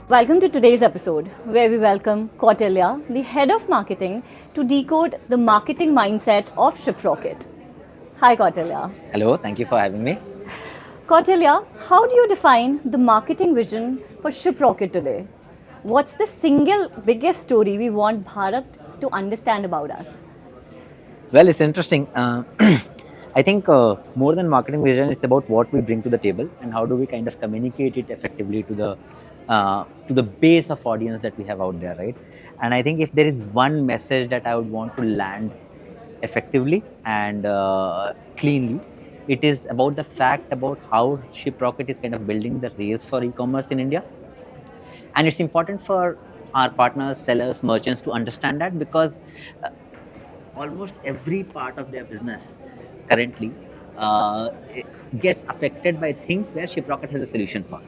Welcome to today's episode, where we welcome Kautilya, the head of marketing, to decode the marketing mindset of Shiprocket. Hi, Kautilya. Hello, thank you for having me. Kautilya, how do you define the marketing vision for Shiprocket today? What's the single biggest story we want Bharat to understand about us? Well, it's interesting. I think more than marketing vision, it's about what we bring to the table and how do we kind of communicate it effectively to the base of audience that we have out there, right? And I think if there is one message that I would want to land effectively and cleanly, it is about the fact about how Shiprocket is kind of building the rails for e-commerce in India. And it's important for our partners, sellers, merchants to understand that because uh, almost every part of their business currently it gets affected by things where Shiprocket has a solution for.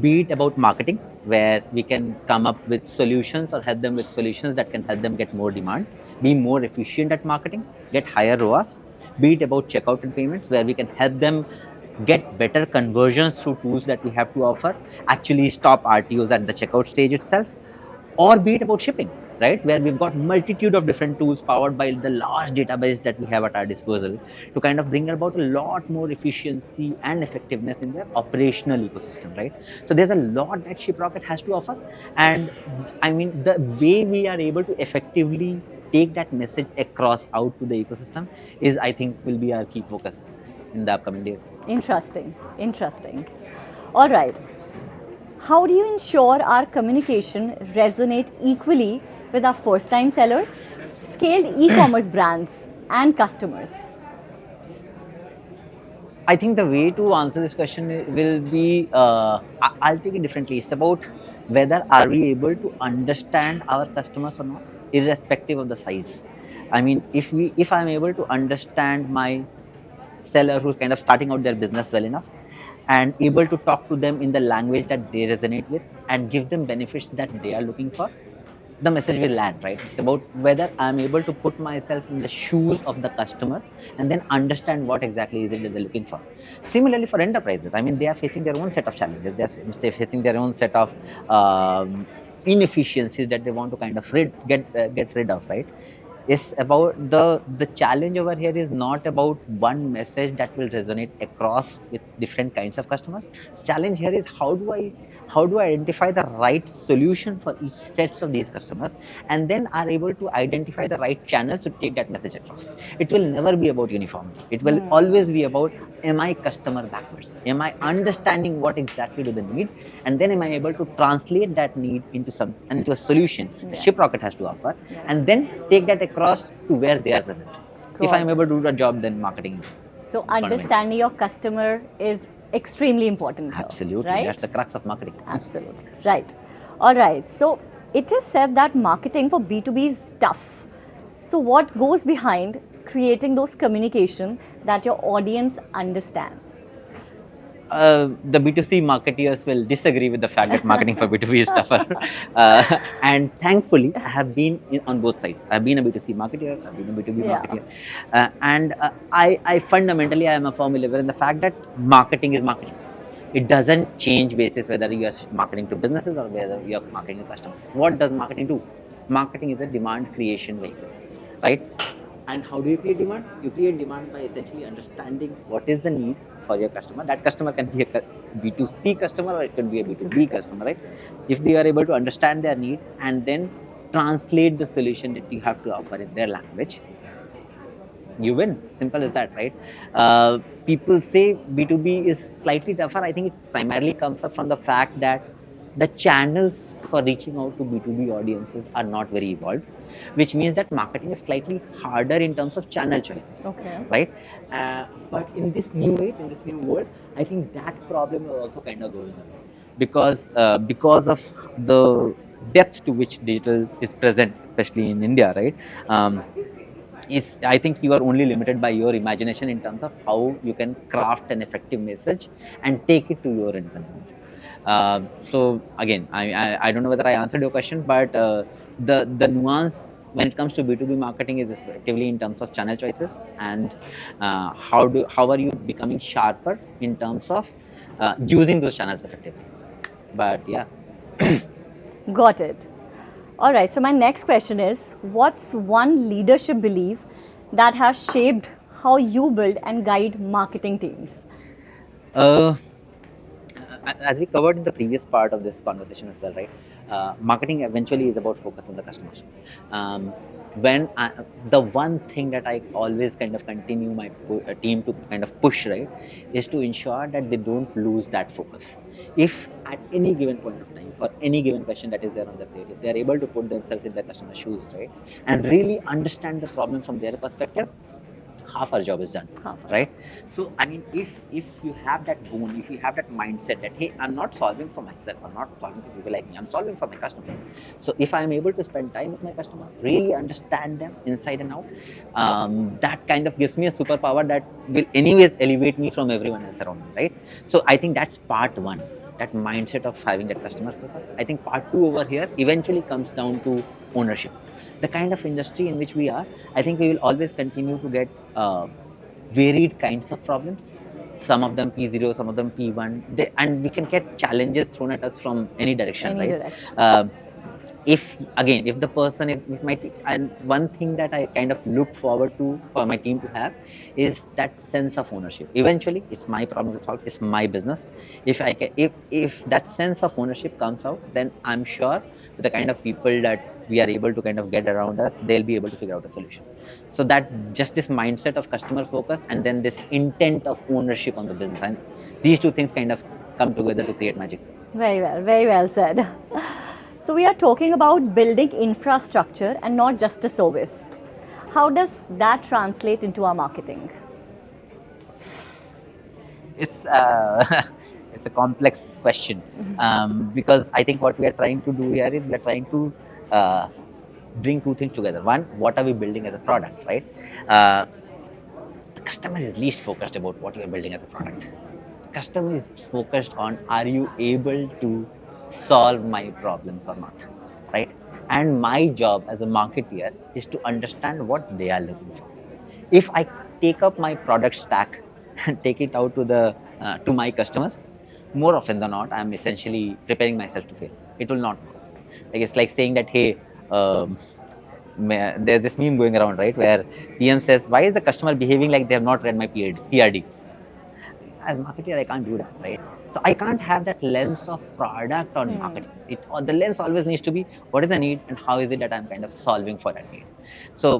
Be it about marketing, where we can come up with solutions or help them with solutions that can help them get more demand, be more efficient at marketing, get higher ROAS. Be it about checkout and payments, where we can help them get better conversions through tools that we have to offer, actually stop RTOs at the checkout stage itself, or be it about shipping, right, where we've got multitude of different tools powered by the large database that we have at our disposal to kind of bring about a lot more efficiency and effectiveness in their operational ecosystem, right? So there's a lot that Shiprocket has to offer, and I mean the way we are able to effectively take that message across out to the ecosystem is, I think, will be our key focus in the upcoming days. Interesting. All right. How do you ensure our communication resonate equally with our first-time sellers, scaled e-commerce brands, and customers? I think the way to answer this question will be, I'll take it differently. It's about whether are we able to understand our customers or not, irrespective of the size. I mean, if I'm able to understand my seller who's kind of starting out their business well enough and able to talk to them in the language that they resonate with and give them benefits that they are looking for, the message will land, right? It's about whether I'm able to put myself in the shoes of the customer and then understand what exactly is it that they're looking for. Similarly, for enterprises, I mean, they are facing their own set of challenges. They're facing their own set of inefficiencies that they want to kind of get rid of, right? It's about the challenge over here is not about one message that will resonate across with different kinds of customers. The challenge here is how do I identify the right solution for each sets of these customers and then are able to identify the right channels to take that message across. It will never be about uniformity. It will always be about, am I customer backwards? Am I understanding what exactly do they need? And then am I able to translate that need into a solution that Shiprocket has to offer, and then take that across to where they are present. If I'm able to do the job, then marketing is So fundamental. understanding your customer is extremely important here, Absolutely, right? that's the crux of marketing. Absolutely. Right. All right. So it is said that marketing for B2B is tough. So what goes behind creating those communication that your audience understands? The B2C marketeers will disagree with the fact that marketing for B2B is tougher. And thankfully, I have been on both sides. I've been a B2C marketer, I've been a B2B marketer. And I fundamentally, I am a firm believer in the fact that marketing is marketing. It doesn't change basis whether you are marketing to businesses or whether you are marketing to customers. What does marketing do? Marketing is a demand creation vehicle, right? And how do you create demand? You create demand by essentially understanding what is the need for your customer. That customer can be a B2C customer or it can be a B2B customer, right? If they are able to understand their need and then translate the solution that you have to offer in their language, you win. Simple as that, right? People say B2B is slightly tougher. I think it primarily comes up from the fact that the channels for reaching out to B2B audiences are not very evolved, which means that marketing is slightly harder in terms of channel choices, right? But in this new age, in this new world, I think that problem is also kind of going away because of the depth to which digital is present, especially in India, right? Is I think you are only limited by your imagination in terms of how you can craft an effective message and take it to your end consumer. So again, I don't know whether I answered your question, but the nuance when it comes to B2B marketing is effectively in terms of channel choices and how are you becoming sharper in terms of using those channels effectively. But yeah. Got it. All right. So my next question is, what's one leadership belief that has shaped how you build and guide marketing teams? Uh, as we covered in the previous part of this conversation as well, right? Marketing eventually is about focus on the customers. Um, the one thing that I always kind of continue my team to kind of push, right, is to ensure that they don't lose that focus. If at any given point of time, for any given question that is there on their plate, if they are able to put themselves in the customer's shoes, right, and really understand the problem from their perspective, half our job is done, Half. right? So I mean, if you have that boon, if you have that mindset that, hey, I'm not solving for myself, I'm not solving for people like me, I'm solving for my customers. So if I'm able to spend time with my customers, really understand them inside and out, that kind of gives me a superpower that will anyways elevate me from everyone else around me, right? So I think that's part one, that mindset of having that customer focus. I think part two over here eventually comes down to ownership. The kind of industry in which we are, I think we will always continue to get varied kinds of problems. Some of them P0, some of them P1, and we can get challenges thrown at us from any direction, Any right? direction. If again, if the person, if my and one thing that I kind of look forward to for my team to have is that sense of ownership. Eventually, it's my problem to solve, it's my business. If I can, if that sense of ownership comes out, then I'm sure with the kind of people that we are able to kind of get around us, they'll be able to figure out a solution. So that just this mindset of customer focus and then this intent of ownership on the business, and these two things kind of come together to create magic. Very well said. So we are talking about building infrastructure and not just a service. How does that translate into our marketing? It's it's a complex question, because I think what we are trying to do here is we are trying to bring two things together. One, what are we building as a product, right? The customer is least focused about what you are building as a product. The customer is focused on, are you able to solve my problems or not, right? And my job as a marketeer is to understand what they are looking for. If I take up my product stack and take it out to my customers, more often than not, I'm essentially preparing myself to fail. It will not work. Like, it's like saying that, hey, there's this meme going around, right, where PM says, why is the customer behaving like they have not read my PRD? As marketer, I can't do that, right? So I can't have that lens of product on marketing. Or the lens always needs to be, what is the need and how is it that I'm kind of solving for that need? So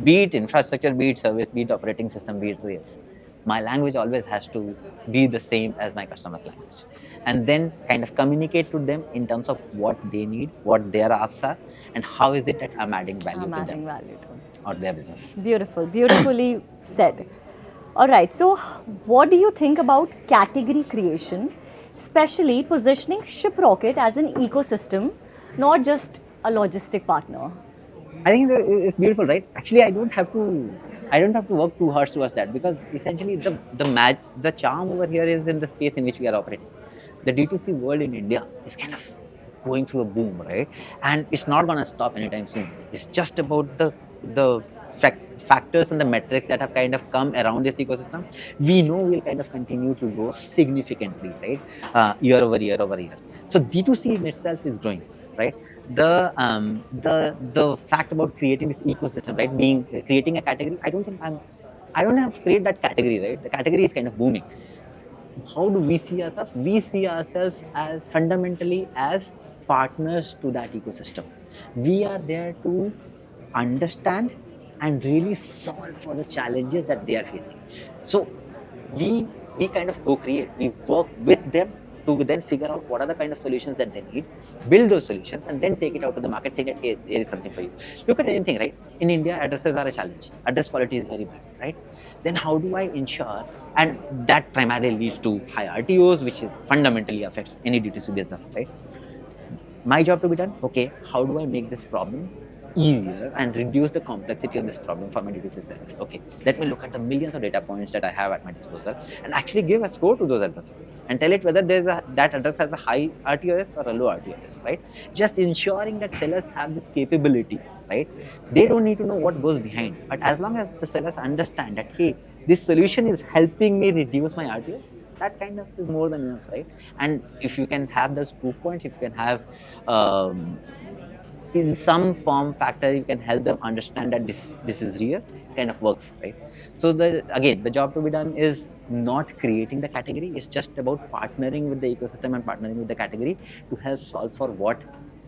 be it infrastructure, be it service, be it operating system, be it rails, my language always has to be the same as my customer's language. And then kind of communicate to them in terms of what they need, what their asks are, and how is it that I'm adding value I'm to adding them value to. or their business. Beautifully said. All right, so what do you think about category creation, especially positioning Shiprocket as an ecosystem, not just a logistic partner? I think it's beautiful, right? Actually, I don't have to work too hard towards that, because essentially the charm over here is in the space in which we are operating. The D2C world in India is kind of going through a boom, right? And it's not going to stop anytime soon. It's just about the factors and the metrics that have kind of come around this ecosystem. We know we'll kind of continue to grow significantly, right? Year over year over year. So D2C in itself is growing, right? The fact about creating this ecosystem, right, creating a category, I don't have to create that category, right? The category is kind of booming. How do we see ourselves? We see ourselves as fundamentally as partners to that ecosystem. We are there to understand and really solve for the challenges that they are facing. So we kind of co-create. We work with them to then figure out what are the kind of solutions that they need, build those solutions, and then take it out to the market, saying that, hey, there is something for you. Look at anything, right? In India, addresses are a challenge. Address quality is very bad, right? Then how do I ensure, and that primarily leads to high RTOs, which is fundamentally affects any D2C business, right? My job to be done, okay, how do I make this problem easier and reduce the complexity of this problem for my D2C service? Okay, let me look at the millions of data points that I have at my disposal and actually give a score to those addresses and tell it whether that address has a high RTOS or a low RTOS, right? Just ensuring that sellers have this capability, right? They don't need to know what goes behind, but as long as the sellers understand that, hey, this solution is helping me reduce my RTO, that kind of is more than enough, right? And if you can have those proof points, if you can have um, in some form factor, you can help them understand that this is real, kind of works, right? So the job to be done is not creating the category. It's just about partnering with the ecosystem and partnering with the category to help solve for what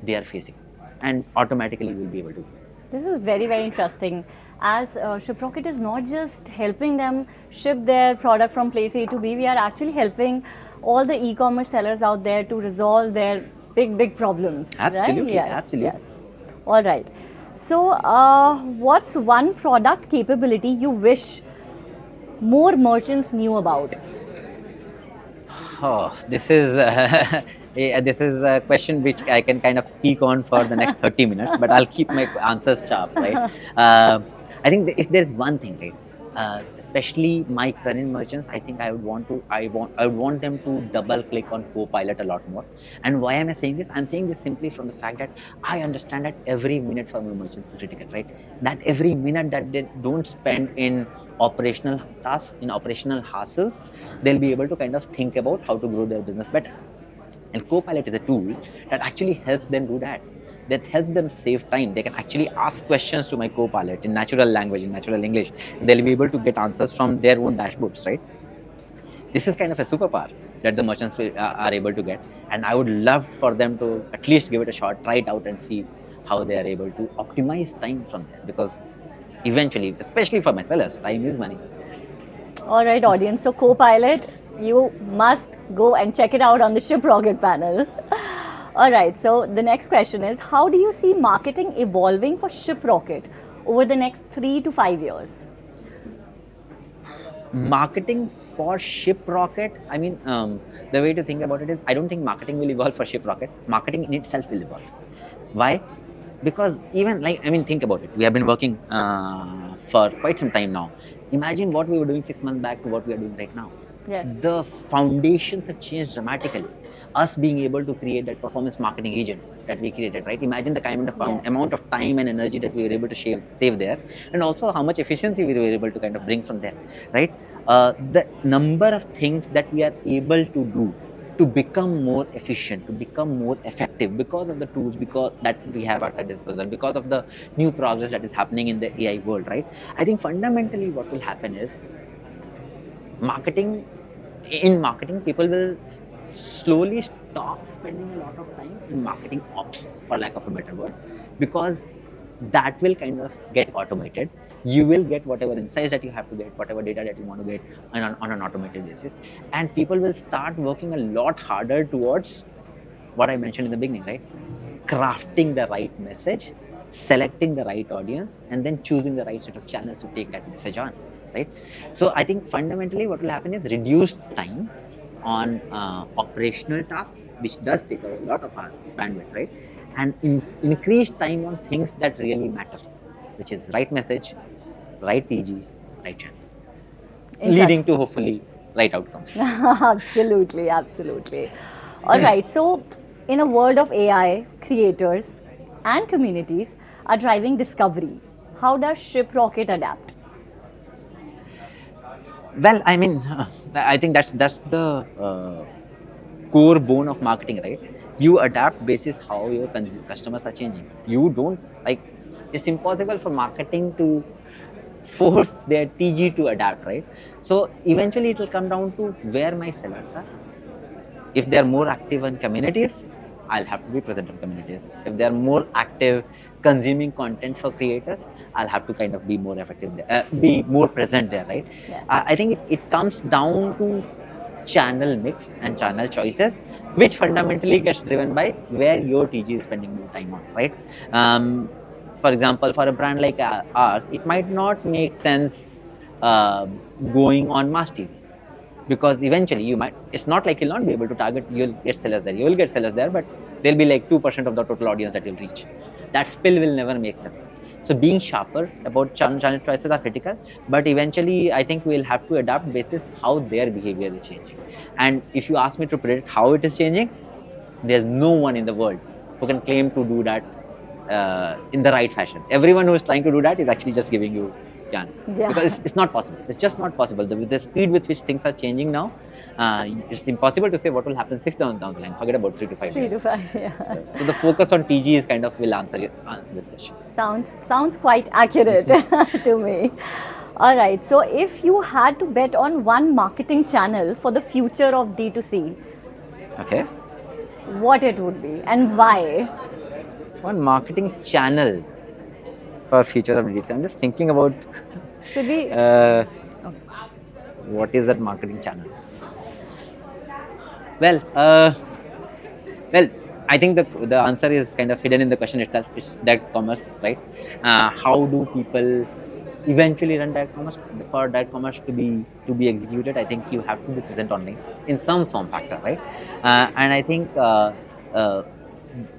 they are facing, and automatically you will be able to. This is very, very interesting. As Shiprocket is not just helping them ship their product from place A to B, we are actually helping all the e-commerce sellers out there to resolve their big, big problems. Absolutely, right? Yes, absolutely. yes. All right. So, what's one product capability you wish more merchants knew about? Oh, this is this is a question which I can kind of speak on for the next 30 minutes, but I'll keep my answers sharp, right? I think if there's one thing, right, especially my current merchants, I think I would want them to double click on Copilot a lot more. And why am I saying this? I'm saying this simply from the fact that I understand that every minute for my merchants is critical, right? That every minute that they don't spend in operational tasks, in operational hassles, they'll be able to kind of think about how to grow their business better. And Copilot is a tool that actually helps them do that. That helps them save time. They can actually ask questions to my Copilot in natural language, in natural English. They'll be able to get answers from their own dashboards, right? This is kind of a superpower that the merchants are able to get. And I would love for them to at least give it a shot, try it out and see how they are able to optimize time from there. Because eventually, especially for my sellers, time is money. All right, audience. So, Copilot, you must go and check it out on the Shiprocket panel. All right. So, the next question is, how do you see marketing evolving for Shiprocket over the next 3 to 5 years? Marketing for Shiprocket, I mean, the way to think about it is, I don't think marketing will evolve for Shiprocket. Marketing in itself will evolve. Why? Because even think about it. We have been working for quite some time now. Imagine what we were doing 6 months back to what we are doing right now. Yes. The foundations have changed dramatically. Us being able to create that performance marketing agent that we created, right? Imagine the kind of amount of time and energy that we were able to save there, and also how much efficiency we were able to kind of bring from there, right? The number of things that we are able to do to become more efficient, to become more effective because of the tools, because that we have at our disposal, because of the new progress that is happening in the AI world, right? I think fundamentally what will happen is marketing, people will slowly stop spending a lot of time in marketing ops, for lack of a better word, because that will kind of get automated. You will get whatever insights that you have to get, whatever data that you want to get on an automated basis, and people will start working a lot harder towards what I mentioned in the beginning, right? Crafting the right message, selecting the right audience, and then choosing the right set of channels to take that message on, right? So I think fundamentally what will happen is reduced time on operational tasks, which does take a lot of our bandwidth, right? And increased time on things that really matter, which is right message, right PG, right channel, leading to hopefully right outcomes. Absolutely, absolutely. All right. So, in a world of AI, creators and communities are driving discovery. How does Shiprocket adapt? Well, I mean, I think that's the core bone of marketing, right? You adapt basis how your customers are changing. You don't it's impossible for marketing to force their TG to adapt, right? So eventually it will come down to where my sellers are. If they are more active in communities, I'll have to be present in communities. If they are more active consuming content for creators, I'll have to kind of be more effective there, be more present there, right? Yes. I think it comes down to channel mix and channel choices, which fundamentally gets driven by where your TG is spending more time on, right? For example, for a brand like ours, it might not make sense going on mass TV, because eventually it's not like you'll not be able to target, you'll get sellers there, but they'll be like 2% of the total audience that you'll reach. That spill will never make sense. So being sharper about channel choices are critical, but eventually I think we'll have to adapt basis how their behavior is changing. And if you ask me to predict how it is changing, there's no one in the world who can claim to do that in the right fashion. Everyone who is trying to do that is actually just giving you can. Yeah. Because it's not possible. It's just not possible. With the speed with which things are changing now, it's impossible to say what will happen 6 months down the line. Forget about 3 to 5 3 years. to 5, yeah. So the focus on TG is kind of will answer this question. Sounds quite accurate to me. All right. So if you had to bet on one marketing channel for the future of D2C, Okay. what it would be and why? One marketing channel for future of D2C. I'm just thinking about Should we? what is that marketing channel. Well, well, I think the answer is kind of hidden in the question itself. It's direct commerce, right? How do people eventually run direct commerce? For direct commerce to be executed, I think you have to be present online in some form factor, right? And I think uh,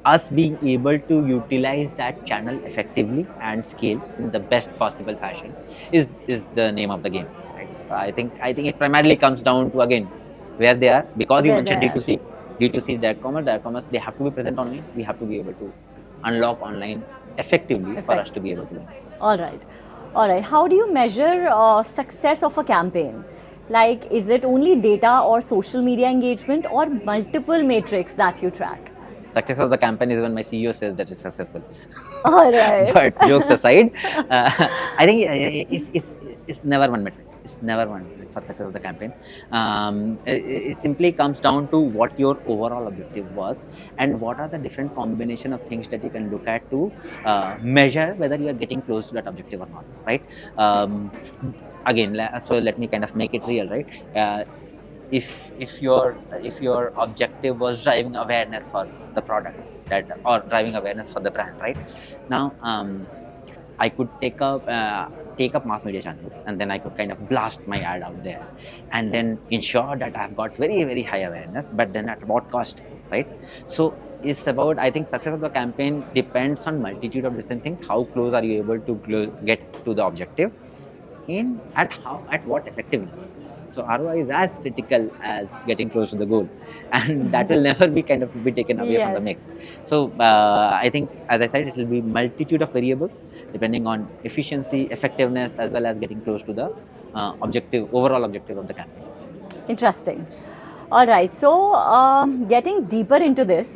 us being able to utilize that channel effectively and scale in the best possible fashion is the name of the game, right? I think it primarily comes down to, again, where they are, because you Where mentioned they are. D2C, direct commerce, they have to be present online. We have to be able to unlock online effectively for us to be able to win. All right. All right. How do you measure success of a campaign? Like, is it only data or social media engagement or multiple metrics that you track? Success of the campaign is when my CEO says that it's successful. All right. But jokes aside, I think it's never one metric. It's never one metric for success of the campaign. It simply comes down to what your overall objective was and what are the different combination of things that you can look at to measure whether you are getting close to that objective or not, right? Again, so let me kind of make it real, right? If your objective was driving awareness for the product or driving awareness for the brand, right? Now I could take up mass media channels, and then I could kind of blast my ad out there and then ensure that I've got very, very high awareness, but then at what cost, right? So it's about, I think success of the campaign depends on multitude of different things. How close are you able to get to the objective, at what effectiveness. So ROI is as critical as getting close to the goal, and that will never be kind of be taken away from the mix. So I think, as I said, it will be multitude of variables depending on efficiency, effectiveness, as well as getting close to the overall objective of the campaign. Interesting. All right. So, getting deeper into this,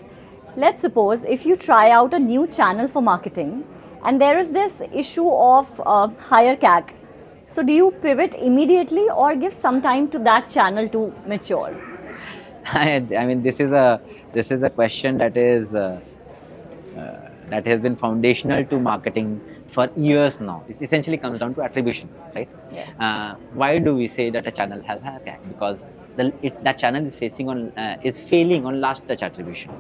let's suppose if you try out a new channel for marketing and there is this issue of higher CAC. So, do you pivot immediately or give some time to that channel to mature? I mean, this is a question that has been foundational to marketing for years now. It essentially comes down to attribution, right? Yes. Why do we say that a channel has higher CAC? Because that channel is failing on last touch attribution.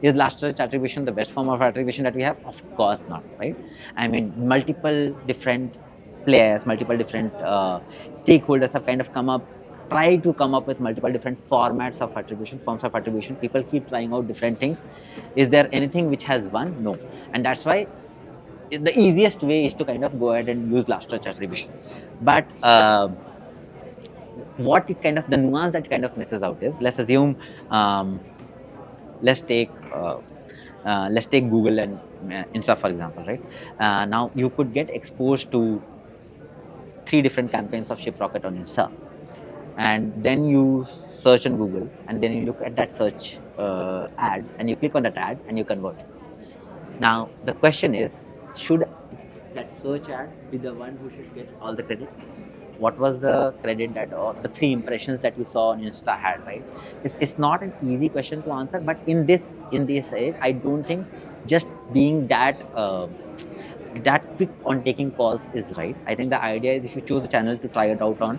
Is last touch attribution the best form of attribution that we have? Of course not, right? I mean, multiple different players, multiple different stakeholders have kind of try to come up with multiple different forms of attribution. People keep trying out different things. Is there anything which has won? No. And that's why the easiest way is to kind of go ahead and use last touch attribution. But the nuance that kind of misses out is, let's assume, let's take Google and Insta, for example, right? Now you could get exposed to 3 different campaigns of Shiprocket on Insta, and then you search on Google, and then you look at that search ad, and you click on that ad, and you convert. Now the question is, should that search ad be the one who should get all the credit? What was the credit that, or the 3 impressions that you saw on Insta had, right? It's not an easy question to answer, but in this age, I don't think just being that quick on taking calls is right. I think the idea is, if you choose a channel to try it out on,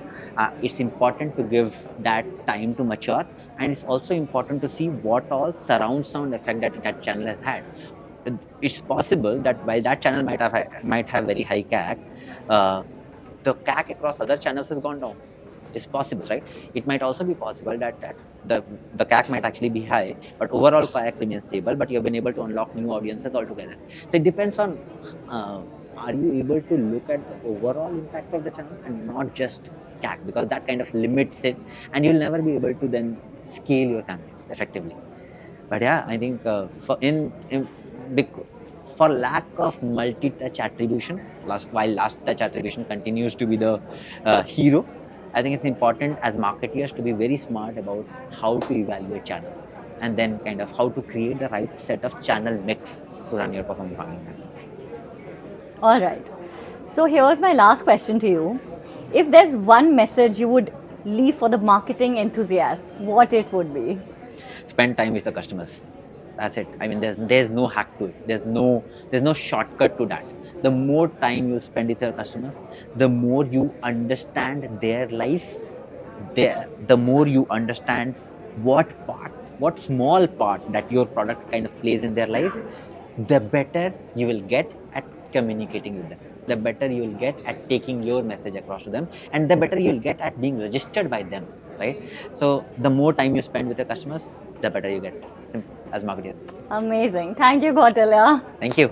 it's important to give that time to mature, and it's also important to see what all surround sound effect that channel has had. It's possible that while that channel might have very high CAC, the CAC across other channels has gone down. It's possible, right? It might also be possible that the CAC might actually be high, but overall CAC remains stable, but you've been able to unlock new audiences altogether. So it depends on, are you able to look at the overall impact of the channel and not just CAC, because that kind of limits it, and you'll never be able to then scale your campaigns effectively. But yeah, I think for lack of multi-touch attribution, while last touch attribution continues to be the hero, I think it's important as marketeers to be very smart about how to evaluate channels and then kind of how to create the right set of channel mix to run your performance marketing campaigns. All right. So here's my last question to you. If there's one message you would leave for the marketing enthusiast, what it would be? Spend time with the customers. That's it. I mean, there's no hack to it. There's no shortcut to that. The more time you spend with your customers, the more you understand their lives, the more you understand what small part that your product kind of plays in their lives, the better you will get at communicating with them. The better you will get at taking your message across to them, and the better you will get at being registered by them, right? So the more time you spend with your customers, the better you get. Simple as marketers. Amazing. Thank you, Kautilya. Thank you.